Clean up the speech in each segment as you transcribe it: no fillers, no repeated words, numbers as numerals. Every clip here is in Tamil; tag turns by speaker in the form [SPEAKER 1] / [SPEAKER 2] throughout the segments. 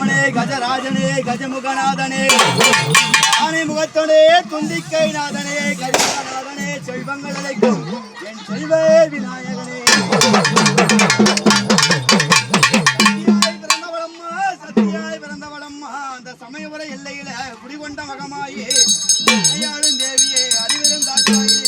[SPEAKER 1] கஜமுகனே கஜராஜனே கஜமுகநாதனே ஆனை முகத்தோடே துந்திக்கை நாதனே கரிநாதனே செல்வங்கள் அழைக்கும் என் செல்வ விநாயகனே சத்தியாய் பிறந்தவளம்மா அந்த சமயபுர எல்லையில குடிகொண்ட மகமாயே ஐயாளும் தேவியே அறிவிலும் தாத்தாயே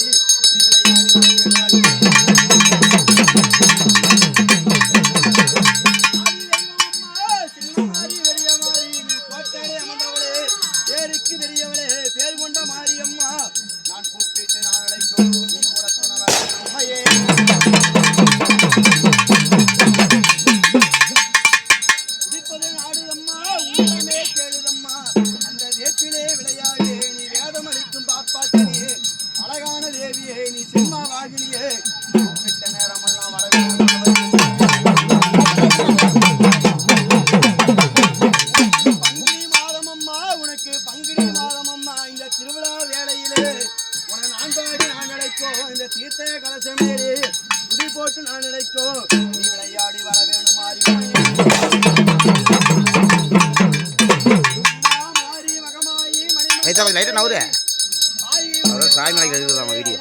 [SPEAKER 1] சாமி அழைக்கிறது வீடியோ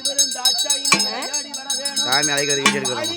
[SPEAKER 1] சாமி அழைக்கிறது வீடியோ எடுக்கிறோம்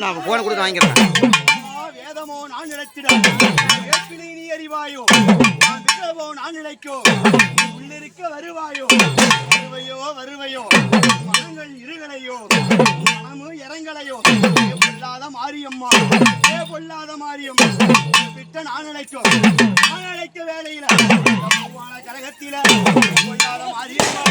[SPEAKER 1] நான் போன கொடுத்து வாங்கிக்கிறேன் வேதமோ நான் நினைத்திடும் நீ அறிவாயோ நான் நினைக்கோ உள்ளிருக்க வருவாயோ வருவையோ வருவையோ மனங்கள் இருகளையோ மனமும் இறங்களையோ பொல்லாத மாரியம்மா பொல்லாத மாரியம்மா விட்ட நான் நினைக்கும் நான் நினைக்க வேலையில கழகத்தில பொல்லாத மாரியம்மா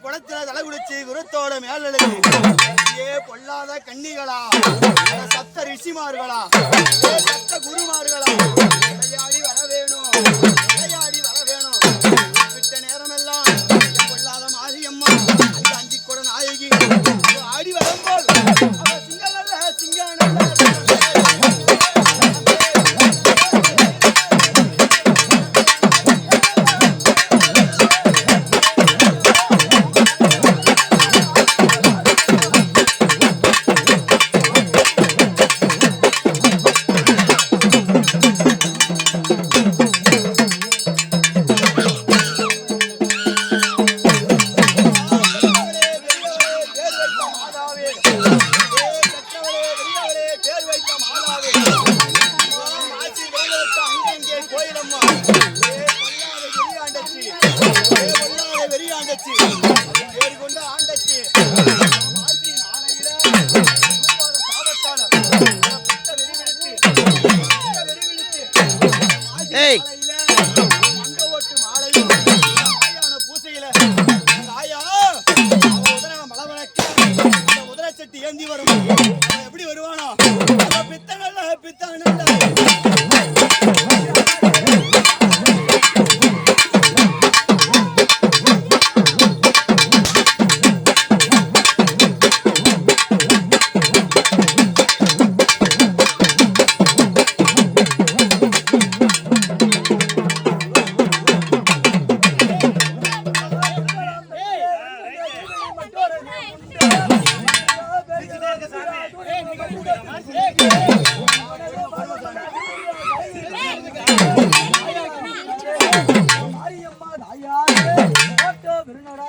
[SPEAKER 1] குளத்துல தலை குடிச்சு குருத்தோட மேலெழுத்து பொல்லாத கன்னிகளா சப்த ரிஷிமார்களா சப்த குருமார்களா விளையாடி வர வேணும் விளையாடி வர வேணும் விட்ட நேரமெல்லாம் பொல்லாத மாரியம்மா அந்த அஞ்சிக்கொட நாயகி ஆடி வரும்போது சிங்கல்ல சிங்கான ஏந்தி வரும் எப்படி வருவானோ பித்தனல்ல பித்தனல்ல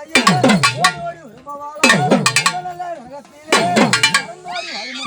[SPEAKER 2] ஓடி ஓடி வருபவாளா நல்ல ரகத்திலே நடந்தோடி வருமா